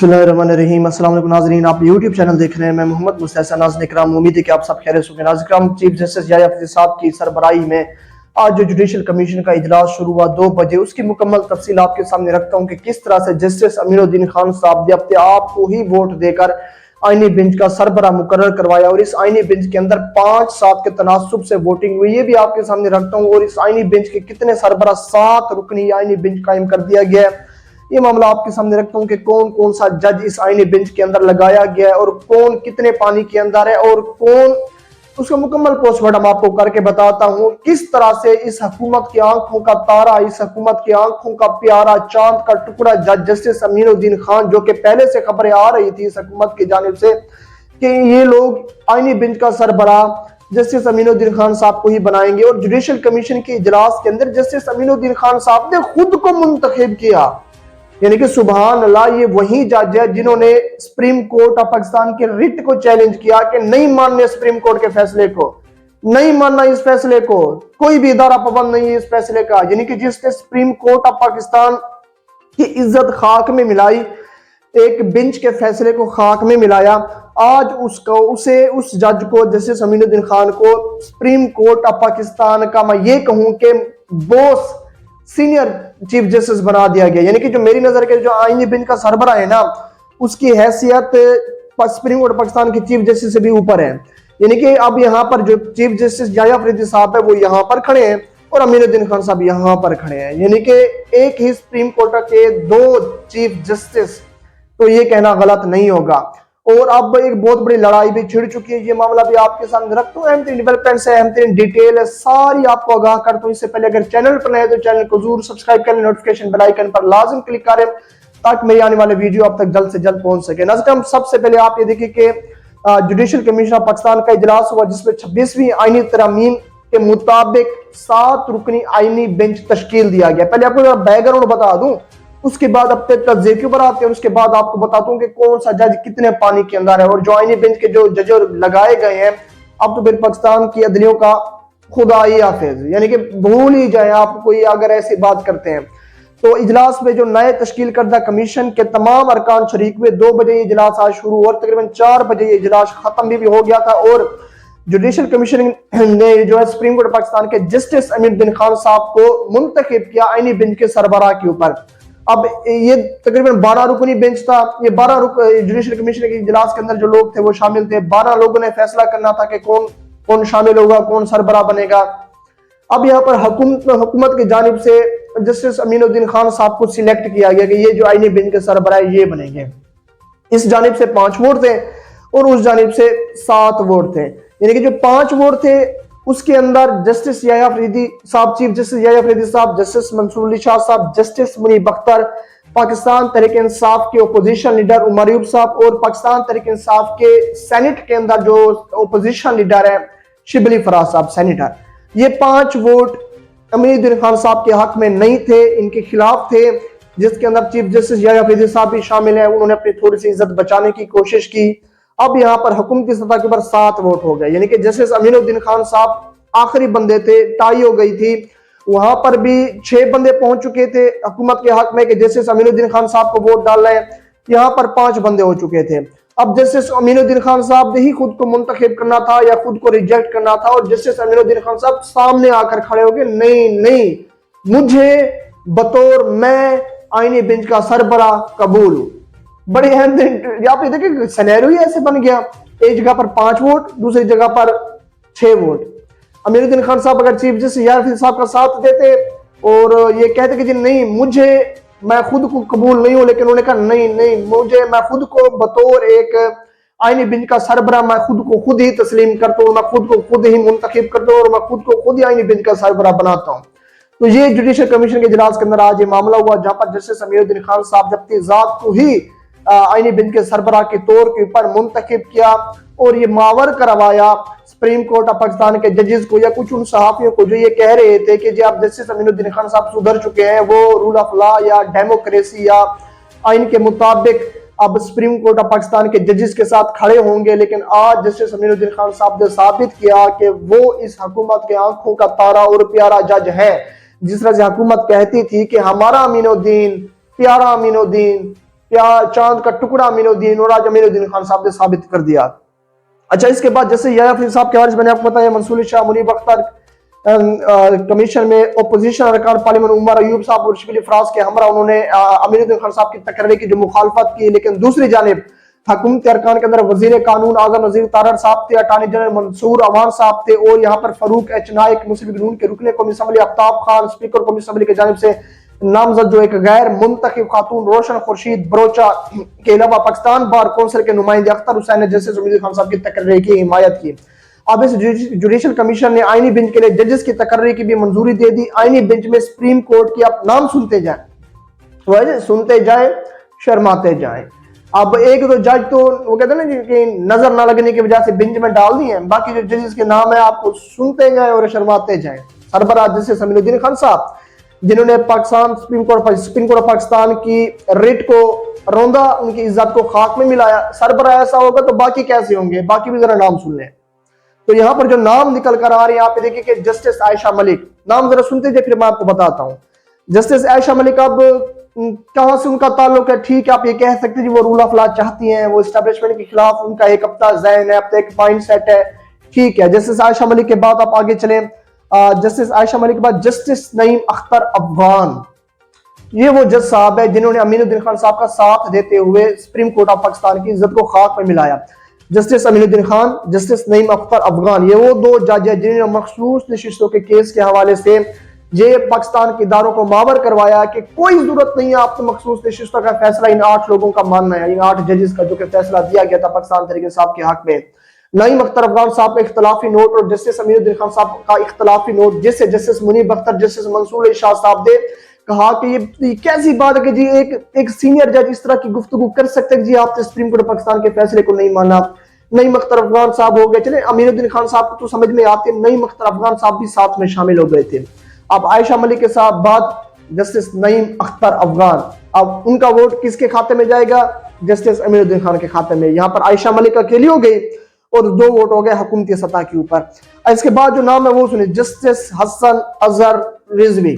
बिस्मिल्लाहिर्रहमानिर्रहीम। अस्सलाम वालेकुम नाज़रीन, आप यूट्यूब चैनल देख रहे हैं। मैं मोहम्मद मुस्तैसा। नाज़रीन इकराम, उम्मीद है कि आप सब खैरियत से होंगे। नाज़रीन इकराम, चीफ जस्टिस याह्या फरीदी साहब की सरबराही में आज जो जुडिशल कमीशन का इजलास शुरू हुआ 2 बजे, उसकी मुकम्मल तफसील आपके सामने रखता हूँ कि किस तरह से जस्टिस अमीनुद्दीन खान साहब ने अपने आप को ही वोट देकर आईनी बेंच का सरबराह मुकर्रर करवाया और इस आईनी बेंच के अंदर 5-7 के तनासुब से वोटिंग हुई, ये भी आपके सामने रखता हूँ। और इस आईनी बेंच के कितने सरबराह, 7 रुकनी आईनी बेंच कायम कर दिया गया है, ये मामला आपके सामने रखता हूँ कि कौन कौन सा जज इस आईनी बेंच के अंदर लगाया गया है और कौन कितने पानी के अंदर है और कौन, उसका मुकम्मल पोस्टमार्टम आपको करके बताता हूँ। किस तरह से इस हुकूमत की आंखों का तारा, इस हुकूमत की आंखों का प्यारा, चांद का टुकड़ा जज जस्टिस अमीनुद्दीन खान, जो कि पहले से खबरें आ रही थी इस हुकूमत की जानिब से कि ये लोग आईनी बेंच का सरबराह जस्टिस अमीनुद्दीन खान साहब को ही बनाएंगे, और जुडिशल कमीशन के इजलास के अंदर जस्टिस अमीनुद्दीन खान साहब ने खुद को मुंतखब किया। यानी कि सुभान अल्लाह, ये वही जज है जिन्होंने सुप्रीम कोर्ट ऑफ पाकिस्तान के रिट को चैलेंज किया कि नहीं मानने सुप्रीम कोर्ट के फैसले को, नहीं मानना इस फैसले को, कोई भी इदारा पाबंद नहीं है इस फैसले का। यानी कि जिसने सुप्रीम कोर्ट ऑफ पाकिस्तान की इज्जत खाक में मिलाई, एक बेंच के फैसले को खाक में मिलाया, आज उस जज को, जस्टिस अमीनुद्दीन खान को, सुप्रीम कोर्ट ऑफ पाकिस्तान का मैं ये कहूं कि बॉस, सीनियर चीफ जस्टिस बना दिया गया। यानी कि जो मेरी नजर के जो आईनी बेंच का सरबराह है ना, उसकी हैसियत सुप्रीम कोर्ट पाकिस्तान के चीफ जस्टिस से भी ऊपर है। यानी कि अब यहाँ पर जो चीफ जस्टिस याह्या फरीदी साहब है वो यहाँ पर खड़े हैं और अमीनुद्दीन खान साहब यहाँ पर खड़े हैं। यानी कि एक ही सुप्रीम कोर्ट के 2 चीफ जस्टिस, तो ये कहना गलत नहीं होगा। और अब एक बहुत बड़ी लड़ाई भी छिड़ चुकी है, ये मामला भी आपके सामने रखता हूँ। अहम तरीन डेवलपमेंट्स है, अहम तरीन डिटेल है, सारी आपको आगाह करता हूँ। इससे पहले अगर चैनल पर नए तो चैनल को जरूर सब्सक्राइब करें, नोटिफिकेशन बेल आइकन पर लाजिम क्लिक करें ताकि मेरी आने वाले वीडियो आप तक जल्द से जल्द पहुंच सके। नाज़रीन, सबसे पहले आप ये देखिए कि जुडिशल कमीशन ऑफ पाकिस्तान का इजलास हुआ जिसमें 26वीं आईनी तरमीम के मुताबिक 7 रुकनी आईनी बेंच तश्कील दिया गया। पहले आपको बैकग्राउंड बता दूं, उसके बाद अब तक तज्ज़िये के ऊपर आते हैं, उसके बाद आपको बताता हूँ कि कौन सा जज कितने पानी के अंदर है और जो आईनी बेंच के जो जज लगाए गए हैं, अब तो फिर पाकिस्तान की अदलियों का खुदा ही हाफिज, यानी कि भूल ही जाए आप कोई अगर ऐसी बात करते हैं। तो इजलास में जो नए तश्कील करदा कमीशन के तमाम अरकान शरीक हुए। 2 बजे ये इजलास आज शुरू और तकरीबन 4 बजे ये इजलास खत्म भी हो गया था। और जुडिशल कमीशन ने जो है सुप्रीम कोर्ट पाकिस्तान के जस्टिस अमीनुद्दीन खान साहब को मुंतखब किया आईनी बेंच के सरबराह के ऊपर। अब ये तकरीबन 12 रुकनी बेंच था। ये 12 जुडिशल कमीशन के इजलास के अंदर जो लोग थे वो शामिल थे। 12 लोगों ने फैसला करना था कि कौन कौन शामिल होगा, कौन सरबराह बनेगा। अब यहाँ पर हुकूमत की जानिब से जस्टिस अमीनुद्दीन खान साहब को सिलेक्ट किया गया कि ये जो आईनी बेंच के सरबराह ये बनेंगे। इस जानिब से 5 वोट थे और उस जानिब से 7 वोट थे। यानी कि जो 5 वोट थे उसके अंदर जस्टिस याह्या फरीदी साहब, चीफ जस्टिस याह्या फरीदी साहब, जस्टिस मंसूर अली शाह साहब, जस्टिस मुनीब अख्तर, पाकिस्तान तहरीक इंसाफ के ओपोजिशन लीडर उमर अयूब साहब और पाकिस्तान तहरीक इंसाफ के सेनेट के अंदर जो ओपोजिशन लीडर है शिबली फराज साहब, सेनेटर, ये 5 वोट अमीनुद्दीन खान साहब के हक में नहीं थे, इनके खिलाफ थे, जिसके अंदर चीफ जस्टिस याह्या फरीदी साहब भी शामिल है। उन्होंने अपनी थोड़ी सी इज्जत बचाने की कोशिश की। अब यहाँ पर हुकूमत की सतह के ऊपर 7 वोट हो गए। यानी कि जस्टिस अमीनुद्दीन खान साहब आखिरी बंदे थे, टाई हो गई थी। वहां पर भी 6 बंदे पहुंच चुके थे हुकूमत के हक में कि जस्टिस अमीनुद्दीन खान साहब को वोट डाल रहे हैं। यहाँ पर 5 बंदे हो चुके थे। अब जस्टिस अमीनुद्दीन खान साहब ने ही खुद को मुंतखब करना था या खुद को रिजेक्ट करना था, और जस्टिस अमीनुद्दीन खान साहब सामने आकर खड़े हो गए, नहीं नहीं, मुझे बतौर मैं आईनी बेंच का सरबराह कबूल हूं। बड़े अहम यहाँ पे देखिए सिनेरियो ही ऐसे बन गया, एक जगह पर 5 वोट, दूसरी जगह पर 6 वोट। अमीनुद्दीन खान साहब अगर चीफ जस्टिस याह्या फरीदी साहब का साथ देते और ये कहते कि जी नहीं, मुझे, मैं खुद को कबूल नहीं हूं, लेकिन उन्होंने कहा नहीं नहीं, मुझे, मैं खुद को बतौर एक आईनी बेंच का सरबराह मैं खुद को खुद ही तस्लीम करता हूँ, मैं खुद को खुद ही मुंतखब करता हूँ और मैं खुद को खुद ही आईनी बेंच का सरबराह बनाता हूँ। तो ये जुडिशल कमीशन के इजलास के अंदर आज ये मामला हुआ जहां पर जस्टिस अमीनुद्दीन खान साहब ने अपनी जात को ही आईनी बेंच के सरबराह के तौर के ऊपर मुंतखब किया और ये मावर करवाया सुप्रीम कोर्ट ऑफ पाकिस्तान के जजेस को या कुछ उन सहाफियों को जो ये कह रहे थे कि जी आप जस्टिस अमीनुद्दीन खान साहब सुधर चुके हैं, वो रूल ऑफ लॉ या डेमोक्रेसी या आइन के मुताबिक अब सुप्रीम कोर्ट ऑफ पाकिस्तान के जजेस के साथ खड़े होंगे। लेकिन आज जस्टिस अमीनुद्दीन खान साहब ने साबित किया कि वो इस हुकूमत के आंखों का तारा और प्यारा जज है। जिस तरह से हुकूमत कहती थी कि हमारा अमीनुद्दीन, प्यारा अमीनुद्दीन, क्या चांद का टुकड़ा अमीनुद्दीन और आज अमीनुद्दीन खान साहब ने साबित कर दिया। अच्छा, इसके बाद जैसे याहिया फरीद साहब के हवाले से मैंने आपको बताया, मंसूर शाह, मुनीब अख्तर कमीशन में ओपोजिशन अरकान पार्लियामेंट उमर अयूब साहब और शिबिल फराज के हमरा उन्होंने अमीनुद्दीन खान साहब की तकरीर की जो मुखालफत की, लेकिन दूसरी जानिब हुकूमत अरकान के अंदर वजीर कानून आजम नजीर तारड़ साहब थे, अटार्नी जनरल मंसूर अवान साहब थे, और यहाँ पर फारूक एच नाइक मुस्लिम लीग नून के रुकने कौमी असम्बली आफ्ताब खान, स्पीकर कौमी असम्बली की जानिब से नामजद जो एक गैर मुंतखब खातून रोशन खुर्शीद बरोचा के अलावा पाकिस्तान बार कौंसिल के नुमाइंदे अख्तर हुसैन ने जस्टिस उमर खान साहब की तकर्री की हिमायत की। अब इस जुडिशल कमीशन ने आईनी बेंच के लिए जजेस की तकर्री की भी मंजूरी दे दी। आईनी बेंच में सुप्रीम कोर्ट की आप नाम सुनते जाए, सुनते जाए, शर्माते जाए। अब एक दो जज तो वो कहते हैं ना कि नजर ना लगने की वजह से बेंच में डाल दिए हैं, बाकी जो जजेस के नाम है आपको सुनते जाए और शर्माते जाए। सरबराह जस्टिस अमीनुद्दीन खान साहब, जिन्होंने Pakistan supreme court of Pakistan की रिट को रौंदा, उनकी इज्जत को खाक में मिलाया। सरबराह ऐसा होगा तो बाकी कैसे होंगे, बाकी भी जरा नाम सुन लें। तो यहाँ पर जो नाम निकल कर आ रहे हैं, यहाँ पे देखिए कि जस्टिस आयशा मलिक, नाम जरा सुनते जाए फिर मैं आपको बताता हूँ। जस्टिस आयशा मलिक, अब कहां से उनका ताल्लुक है, ठीक है आप ये कह सकते हैं जी वो रूल ऑफ लॉ चाहती हैं, वो एस्टेब्लिशमेंट के खिलाफ उनका एक अपना ज़हन है, अपना एक माइंड सेट है, ठीक है। जस्टिस आयशा मलिक के बाद आप आगे चलें, जस्टिस आयशा मलिक के बाद जस्टिस नईम अख्तर अफगान, ये वो जज साहब है जिन्होंने अमीनुद्दीन खान साहब का साथ देते हुए सुप्रीम कोर्ट ऑफ पाकिस्तान की इज्जत को खाक में मिलाया। जस्टिस अमीनुद्दीन खान, जस्टिस नईम अख्तर अफगान, ये वो दो जज है जिन्होंने मखसूस नशिस्तों के केस के हवाले से ये पाकिस्तान के इदारों को मावर करवाया कि कोई जरूरत नहीं है आपको मखसूस नशिस्तों का फैसला इन 8 लोगों का मानना है, इन 8 जजेस का जो कि फैसला दिया गया था पाकिस्तान तहरीक इंसाफ के हक में। नईम अख्तर अफगान साहब का इख्तलाफी नोट और जस्टिस अमीनुद्दीन खान साहब का इख्तलाफी नोट, जिससे जस्टिस मुनीब अख्तर, जस्टिस मंसूर शाह साहब ने कहा कि ये कैसी बात है कि जी एक सीनियर जज इस तरह की गुफ्तगू कर सकते हैं जी आपने सुप्रीम कोर्ट पाकिस्तान के फैसले को नहीं माना। नईम अख्तर अफगान साहब हो गए, चले अमीनुद्दीन खान साहब को तो समझ में आते, नईम अख्तर अफगान साहब भी साथ में शामिल हो गए थे। अब आयशा मलिक के साथ बाद जस्टिस नईम अख्तर अफगान, अब उनका वोट किसके खाते में जाएगा, जस्टिस अमीनुद्दीन खान के खाते में। यहाँ पर आयशा मलिक अकेली हो गई और 2 वोट हो गए हुकूमती सतह के ऊपर। इसके बाद जो नाम है वो सुनिए, जस्टिस हसन अजहर रिजवी,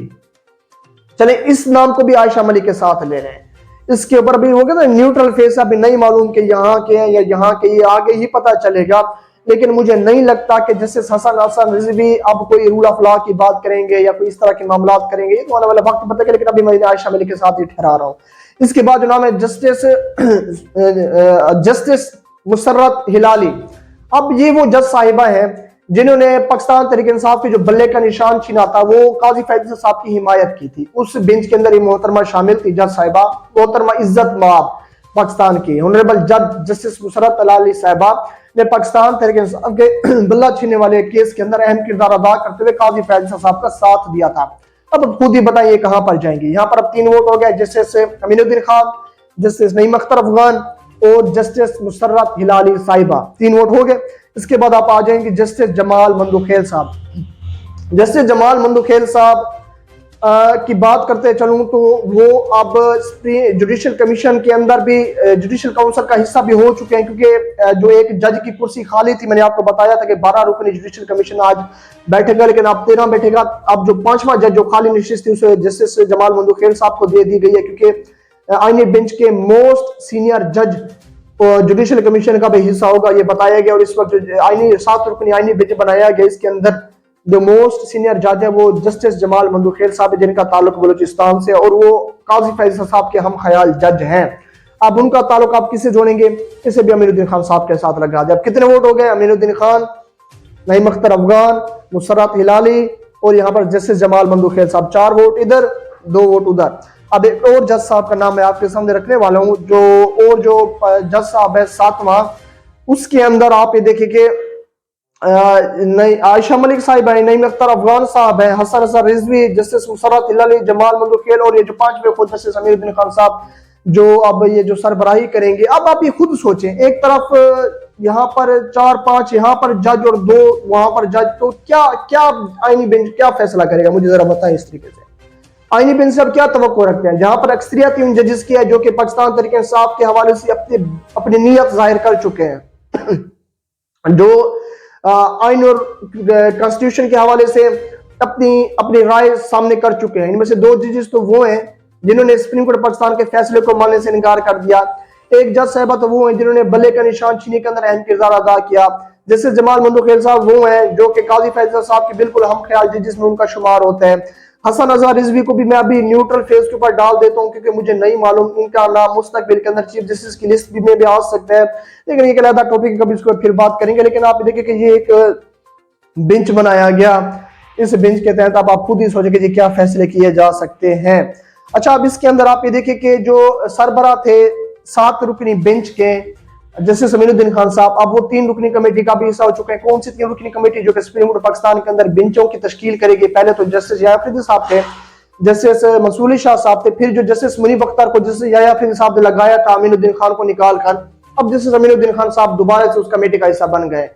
चले इस नाम को भी आयशा मलिक के साथ ले रहे हैं। इसके ऊपर भी हो गया ना न्यूट्रल फेस, अभी नहीं मालूम कि यहाँ के हैं या यहाँ के, ये आगे ही पता चलेगा। लेकिन मुझे नहीं लगता कि जस्टिस हसन रिजवी अब कोई रूल ऑफ लॉ की बात करेंगे या कोई इस तरह के मामला करेंगे, ये तो आने वाला वक्त बताएगा, लेकिन अभी मैं आयशा मलिक के साथ ही ठहरा रहा हूँ। इसके बाद जो नाम है जस्टिस मुसर्रत हिलाली, अब ये वो जज साहिबा है जिन्होंने पाकिस्तान तहरीक इंसाफ के जो बल्ले का निशान छीना था वो काजी फैजल साहब की हिमायत की थी। उस बेंच के अंदर ये मोहतरमा शामिल थी, जज साहिबा मोहतरमा इज्जत माब पाकिस्तान की ऑनरेबल जज जस्टिस मुसर्रत हिलाली साहिबा ने पाकिस्तान तहरीक इंसाफ के बल्ला छीनने वाले केस के अंदर अहम किरदार अदा करते हुए काजी फैजल साहब का साथ दिया था। अब खुद ही बताइए कहां पर जाएंगे। यहाँ पर अब 3 वोट हो गए, जस्टिस अमीनुद्दीन खान, जस्टिस नईम अख्तर अफगान और जस्टिस मुसर्रत हिलाली साहिबा, 3 वोट हो गए। इसके बाद आप आ जाएंगे जस्टिस जमाल मंदुखेल साहब। जस्टिस जमाल मंदुखेल साहब की बात करते चलूं तो वो अब जुडिशल कमीशन के अंदर भी जुडिशल काउंसिल का हिस्सा भी हो चुके हैं, क्योंकि जो एक जज की कुर्सी खाली थी, मैंने आपको बताया था कि 12 रुकनी जुडिशल कमीशन आज बैठेगा, लेकिन अब 13 बैठेगा। अब जो 5वां जज जो खाली नशिस्त थी उसे जस्टिस जमाल मंदुखेल साहब को दे दी गई है, क्योंकि आईनी बेंच के मोस्ट सीनियर जज जुडिशल कमीशन का भी हिस्सा होगा, ये बताया गया। और इस वक्त आईनी 7 रुकनी आईनी बेंच बनाया गया, इसके अंदर जो मोस्ट सीनियर जज है वो जस्टिस जमाल मंदुखेल साहब, जिनका ताल्लुक बलूचिस्तान से, और वो काजी फैजल साहब के हम ख्याल जज हैं। अब उनका ताल्लुक आप किससे जोड़ेंगे, इसे भी अमीनुद्दीन खान साहब के साथ लगा दे। अब कितने वोट हो गए, अमीनुद्दीन खान, नईम अख्तर अफगान, मुसर्रत हिलाली और यहाँ पर जस्टिस जमाल मंदुखेल साहब, 4 वोट इधर 2 वोट उधर। अब एक और जज साहब का नाम मैं आपके सामने रखने वाला हूँ, जो जज साहब है 7वां, उसके अंदर आप ये देखिए कि आयशा मलिक साहिब है, नईम अख्तर अफगान साहब है, हसन अजहर रिजवी, जस्टिस मुसर्रत हिलाली, जमाल मंदुखेल और ये जो 5वें खुद जस्टिस अमीनुद्दीन खान साहब जो अब ये जो सरबराही करेंगे। अब आप ये खुद सोचें, एक तरफ यहाँ पर 4-5 यहाँ पर जज और 2 वहां पर जज, तो क्या क्या आईनी बेंच क्या फैसला करेगा, मुझे जरा बताएं इस तरीके से। आईनी बेंच से अब क्या तवक्को रखते हैं, जहां पर अक्सरियत उन जजेस की है जो कि पाकिस्तान तहरीक इंसाफ के हवाले से अपनी नीयत जाहिर कर चुके हैं, जो आइन और कॉन्स्टिट्यूशन के हवाले से अपनी राय सामने कर चुके हैं। इनमें से 2 जजेस तो वो हैं जिन्होंने सुप्रीम कोर्ट पाकिस्तान के फैसले को मानने से इनकार कर दिया। एक जज साहबा तो वो हैं जिन्होंने बल्ले का निशान छीनने के अंदर अहम किरदार अदा किया। जैसे जमाल मंदोखेल साहब वो हैं जो कि काजी फैसल साहब के बिल्कुल हम ख्याल जिसमें उनका शुमार होता है। हसन अजहर रिजवी को भी मैं अभी न्यूट्रल फेज के ऊपर डाल देता हूँ क्योंकि मुझे नहीं मालूम इनका नाम मुस्तकबिल के अंदर चीफ जस्टिस की लिस्ट में भी आ सकता है, लेकिन एक अलग टॉपिक कभी इसको फिर बात करेंगे। लेकिन आप देखिए कि ये एक बेंच बनाया गया, इस बेंच के तहत अब आप खुद ही सोचेंगे जी क्या फैसले किए जा सकते हैं। अच्छा, अब इसके अंदर आप ये देखिए कि जो सरबरा थे 7 रुकनी बेंच के जस्टिस अमीनुद्दीन खान साहब, अब वो 3 रुकनी कमेटी का भी हिस्सा हो चुके हैं। कौन सी 3 रुकनी कमेटी? जो कि सुप्रीम कोर्ट पाकिस्तान के अंदर बेंचों की तश्कील करेगी। पहले तो जस्टिस याया अफरीदी साहब थे, जस्टिस मंसूर अली शाह साहब थे, फिर जो जस्टिस मुनीब अख्तर को जस्टिस याया अफरीदी साहब ने लगाया था अमीनुद्दीन खान को निकाल कर, अब जस्टिस अमीनुद्दीन खान साहब दोबारा से उस कमेटी का हिस्सा बन गए।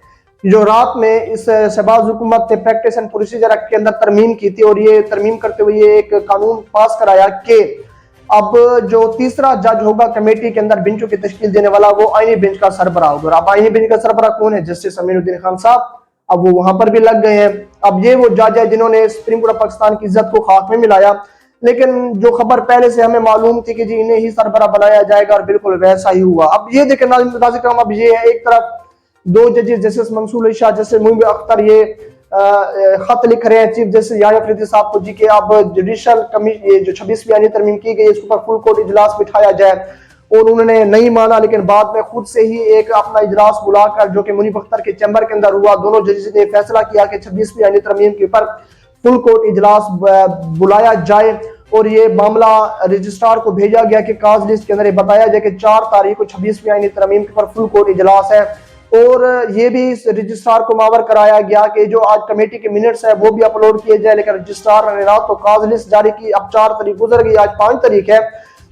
जो रात में इस शहबाज हुकूमत ने प्रैक्टिस एंड प्रोसीजर एक्ट के अंदर तरमीम की थी और ये तरमीम करते हुए ये एक कानून पास कराया कि अब जो तीसरा जज होगा कमेटी के अंदर बेंचों की तश्कील देने वाला वो आईनी बेंच का सरबराह होगा। अब आईनी बेंच का सरबराह कौन है? जस्टिस अमीनुद्दीन खान साहब। अब वो वहां पर भी लग गए हैं। अब ये वो जज है जिन्होंने सुप्रीम कोर्ट पाकिस्तान की इज्जत को खाक में मिलाया, लेकिन जो खबर पहले से हमें मालूम थी कि जी इन्हें ही सरबराह बनाया जाएगा और बिल्कुल वैसा ही हुआ। अब ये देखें नाज़रीन, अब ये है एक तरफ 2 जजेस जस्टिस मंसूर अली शाह, जस्टिस मुनीब अख्तर ये खत लिख रहे हैं चीफ जस्टिस याया अफरीदी साहब को जी के अब जुडिशल कमीशन ये जो 26वीं आईनी तरमीम की गई इसके ऊपर फुल कोर्ट इजलास बिठाया जाए, और उन्होंने नहीं माना। लेकिन बाद में खुद से ही एक अपना इजलास बुलाकर जो कि मुनीब अख्तर के चैम्बर के अंदर हुआ, दोनों जजेस ने फैसला किया कि 26वीं आईनी तरमीम के ऊपर फुल कोर्ट इजलास बुलाया जाए और ये मामला रजिस्ट्रार को भेजा गया कि काज लिस्ट के अंदर बताया जाए कि 4 तारीख को 26वीं आईनी तरमीम के ऊपर फुल कोर्ट इजलास है। और ये भी रजिस्ट्रार को मावर कराया गया कि जो आज कमेटी के मिनट्स है वो भी अपलोड किए जाए। लेकिन रजिस्ट्रार ने रात को काज लिस्ट जारी की, अब 4 तारीख गुजर गई, आज 5 तारीख है,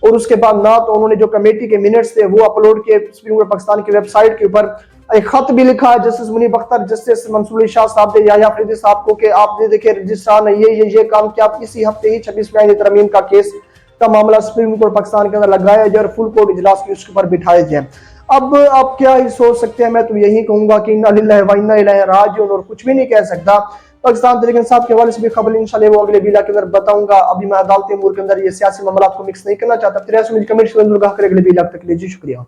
और उसके बाद ना तो उन्होंने जो कमेटी के मिनट्स थे वो अपलोड किए सुप्रीम कोर्ट पाकिस्तान की वेबसाइट के ऊपर। एक खत भी लिखा है जस्टिस मुनीब अख्तर, जस्टिस मंसूर अली शाह साहब ने याया अफरीदी साहब को कि आप देखिए रजिस्ट्रार ने ये काम किया, आप इसी हफ्ते ही 26वीं आईनी तरमीम का केस का मामला सुप्रीम कोर्ट पाकिस्तान के अंदर लगाया जाए और फुल कोर्ट इजलास की उसके ऊपर बिठाया जाए। अब आप क्या ही सोच सकते हैं, मैं तो यही कहूंगा कि इन्ना लिल्लाहि व इन्ना इलैहि राजिऊन, और कुछ भी नहीं कह सकता। पाकिस्तान तहरीक इंसाफ के हवाले से भी खबर इंशाल्लाह वो अगले वीडियो के अंदर बताऊंगा। अभी मैं अदालती अमूर के अंदर ये सियासी मामला को मिक्स नहीं करना चाहता। 83 कमेंट अगले वीडियो तक के लिए जी शुक्रिया।